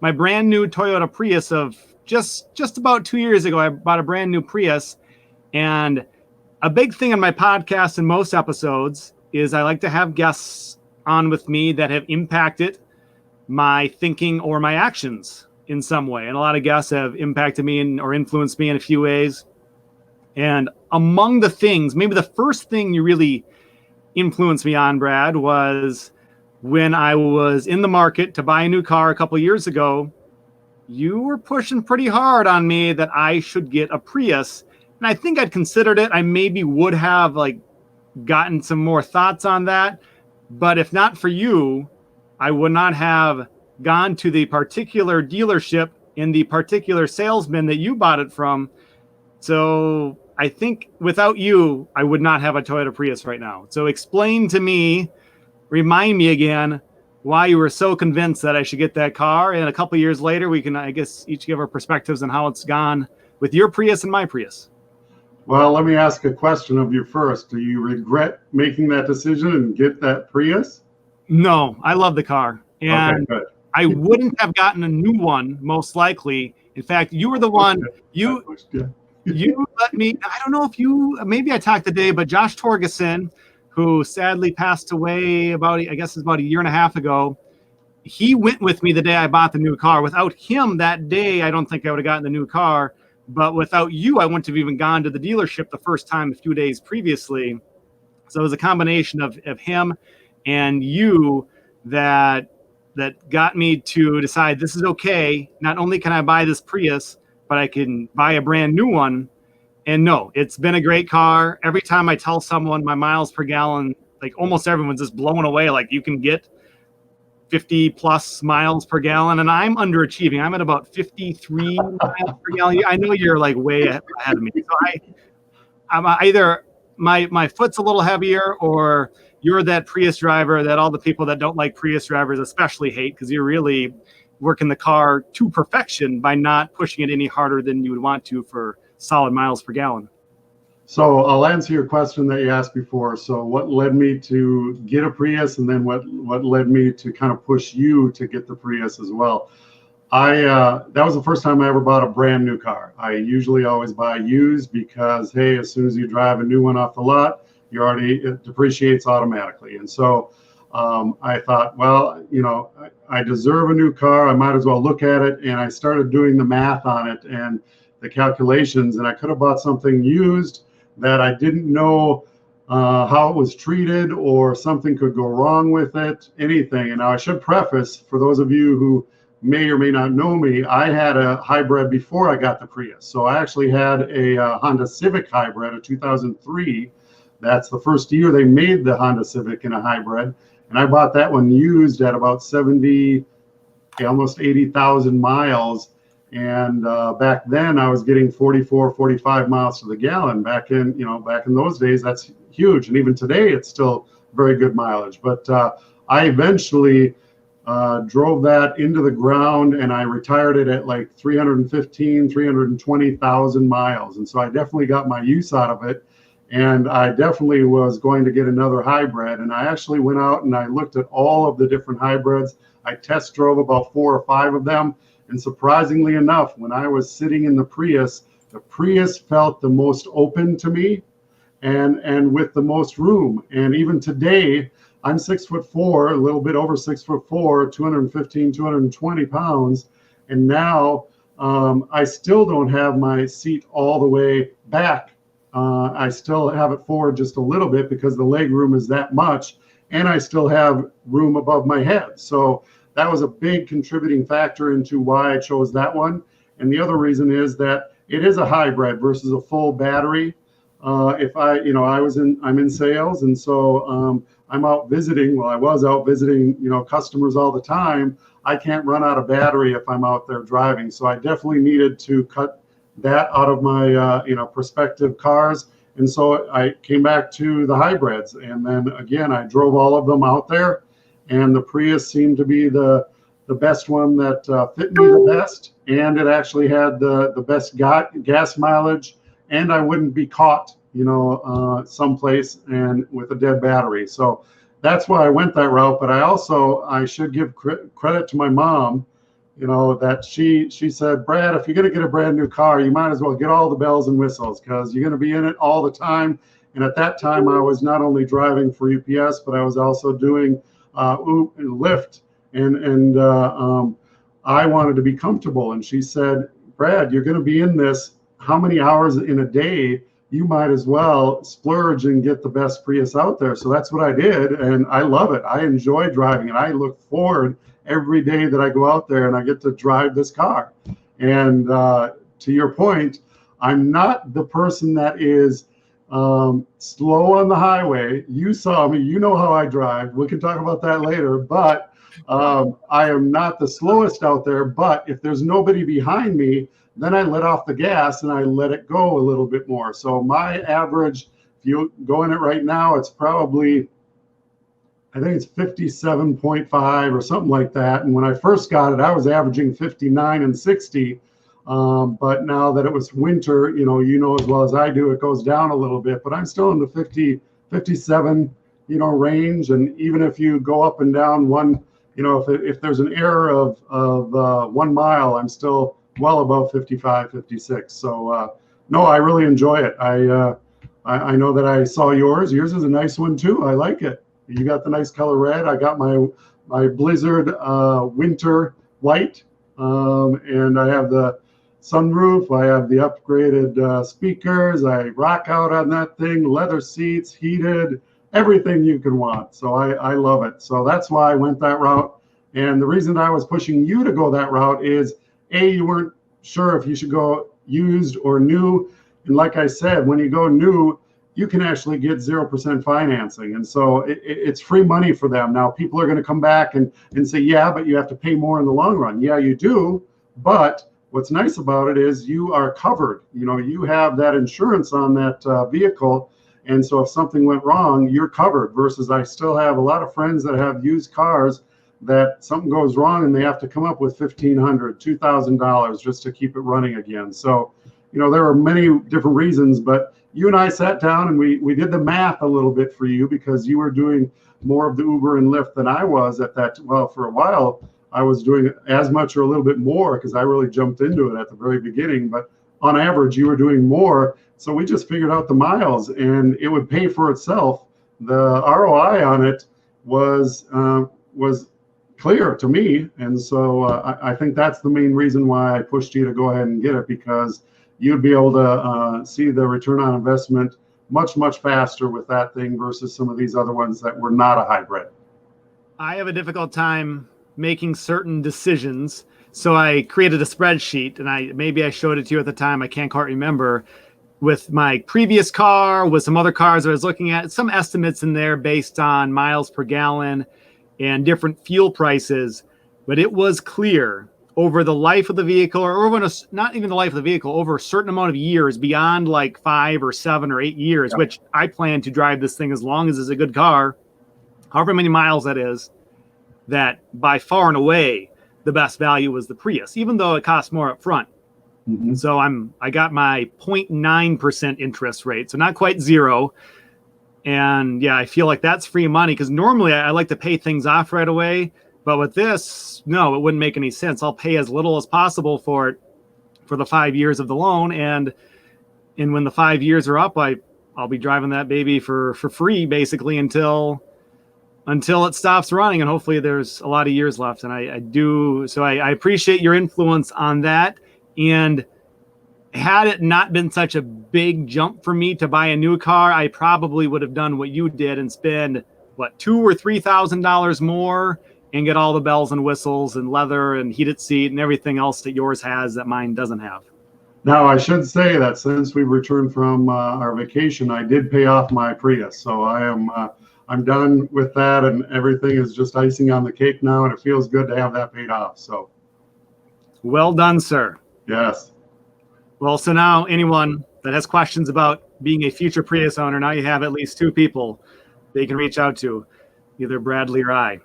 my brand new Toyota Prius of just about 2 years ago. I bought a brand new Prius, and a big thing on my podcast and most episodes is I like to have guests on with me that have impacted my thinking or my actions in some way. And a lot of guests have impacted me or influenced me in a few ways. And among the things, maybe the first thing you really influenced me on, Brad, was when I was in the market to buy a new car a couple of years ago. You were pushing pretty hard on me that I should get a Prius. And I think I'd considered it. I maybe would have gotten some more thoughts on that. But if not for you, I would not have gone to the particular dealership and the particular salesman that you bought it from. So I think without you, I would not have a Toyota Prius right now. So explain to me, remind me again, why you were so convinced that I should get that car. And a couple of years later, we can, I guess, each give our perspectives on how it's gone with your Prius and my Prius. Well, let me ask a question of you first. Do you regret making that decision and get that Prius? No, I love the car. And okay, good. I wouldn't have gotten a new one, most likely. In fact, you were the one, you let me, I don't know if maybe I talked today, but Josh Torgeson, who sadly passed away about a year and a half ago, he went with me the day I bought the new car. Without him that day, I don't think I would have gotten the new car. But without you, I wouldn't have even gone to the dealership the first time a few days previously. So it was a combination of him and you that got me to decide this is okay. Not only can I buy this Prius, but I can buy a brand new one. And no, it's been a great car. Every time I tell someone my miles per gallon, almost everyone's just blown away. You can get 50 plus miles per gallon, and I'm underachieving. I'm at about 53 miles per gallon. I know you're way ahead of me. So I'm either my foot's a little heavier, or you're that Prius driver that all the people that don't like Prius drivers especially hate, because you're really working the car to perfection by not pushing it any harder than you would want to for solid miles per gallon. So I'll answer your question that you asked before. So what led me to get a Prius, and then what led me to kind of push you to get the Prius as well? That was the first time I ever bought a brand new car. I usually always buy used because, hey, as soon as you drive a new one off the lot, it depreciates automatically. And so I thought, well, I deserve a new car. I might as well look at it. And I started doing the math on it and the calculations, and I could have bought something used that I didn't know how it was treated, or something could go wrong with it, anything. And now I should preface, for those of you who may or may not know me, I had a hybrid before I got the Prius. So I actually had a Honda Civic hybrid, a 2003. That's the first year they made the Honda Civic in a hybrid. And I bought that one used at about 70, almost 80,000 miles. And back then I was getting 44, 45 miles to the gallon. Back in those days, that's huge. And even today, it's still very good mileage. But I eventually drove that into the ground, and I retired it at 315, 320,000 miles. And so I definitely got my use out of it. And I definitely was going to get another hybrid. And I actually went out and I looked at all of the different hybrids. I test drove about 4 or 5 of them. And surprisingly enough, when I was sitting in the Prius felt the most open to me and with the most room. And even today, I'm 6'4", a little bit over 6'4", 215, 220 pounds. And now I still don't have my seat all the way back. I still have it forward just a little bit because the leg room is that much, and I still have room above my head. So that was a big contributing factor into why I chose that one. And the other reason is that it is a hybrid versus a full battery. I'm in sales, and so I'm out visiting. Well, I was out visiting, customers all the time. I can't run out of battery if I'm out there driving. So I definitely needed to cut that out of my, prospective cars. And so I came back to the hybrids. And then again, I drove all of them out there. And the Prius seemed to be the best one that fit me the best. And it actually had the best gas mileage. And I wouldn't be caught, someplace and with a dead battery. So that's why I went that route. But I should give credit to my mom, that she said, Brad, if you're going to get a brand new car, you might as well get all the bells and whistles because you're going to be in it all the time. And at that time, I was not only driving for UPS, but I was also doing Lyft, and I wanted to be comfortable. And she said, Brad, you're going to be in this how many hours in a day? You might as well splurge and get the best Prius out there. So that's what I did, and I love it. I enjoy driving it. I look forward every day that I go out there and I get to drive this car. And to your point, I'm not the person that is slow on the highway. You saw me, you know how I drive. We can talk about that later, but I am not the slowest out there. But if there's nobody behind me, then I let off the gas and I let it go a little bit more. So my average, if you go in it right now, it's probably, I think it's 57.5 or something like that. And when I first got it, I was averaging 59 and 60. But now that it was winter, you know as well as I do, it goes down a little bit. But I'm still in the 50, 57, range. And even if you go up and down one, if there's an error of 1 mile, I'm still well above 55, 56. So no, I really enjoy it. I know that I saw yours. Yours is a nice one too. I like it. You got the nice color red. I got my Blizzard winter white, and I have the sunroof. I have the upgraded speakers. I rock out on that thing. Leather seats, heated, everything you can want. So I love it. So that's why I went that route. And the reason I was pushing you to go that route is, you weren't sure if you should go used or new. And like I said, when you go new, you can actually get 0% financing. And so it's free money for them. Now, people are going to come back and say, yeah, but you have to pay more in the long run. Yeah, you do. But what's nice about it is you are covered. You have that insurance on that vehicle. And so if something went wrong, you're covered, versus I still have a lot of friends that have used cars that something goes wrong and they have to come up with $1,500, $2,000 just to keep it running again. So, there are many different reasons, but you and I sat down and we did the math a little bit for you, because you were doing more of the Uber and Lyft than I was at that. Well, for a while, I was doing as much or a little bit more because I really jumped into it at the very beginning. But on average, you were doing more. So we just figured out the miles and it would pay for itself. The ROI on it was clear to me. And so I think that's the main reason why I pushed you to go ahead and get it, because you'd be able to see the return on investment much, much faster with that thing versus some of these other ones that were not a hybrid. I have a difficult time making certain decisions. So I created a spreadsheet, and maybe I showed it to you at the time. I can't quite remember. With my previous car, with some other cars I was looking at, some estimates in there based on miles per gallon and different fuel prices. But it was clear over the life of the vehicle, or over not even the life of the vehicle, over a certain amount of years, beyond like 5 or 7 or 8 years, which I plan to drive this thing as long as it's a good car, however many miles that is, that by far and away, the best value was the Prius, even though it costs more up front. Mm-hmm. So I got my 0.9% interest rate, so not quite zero. And yeah, I feel like that's free money, because normally I like to pay things off right away. But with this, no, it wouldn't make any sense. I'll pay as little as possible for it for the 5 years of the loan. And when the 5 years are up, I'll be driving that baby for free, basically, until it stops running. And hopefully there's a lot of years left. And I do. So I appreciate your influence on that. And had it not been such a big jump for me to buy a new car, I probably would have done what you did and spend $2,000 or $3,000 more and get all the bells and whistles and leather and heated seat and everything else that yours has that mine doesn't have. Now, I should say that since we returned from our vacation, I did pay off my Prius. So I'm done with that, and everything is just icing on the cake now, and it feels good to have that paid off. So, well done, sir. Yes. Well, so now anyone that has questions about being a future Prius owner, now you have at least 2 people they can reach out to, either Bradley or I.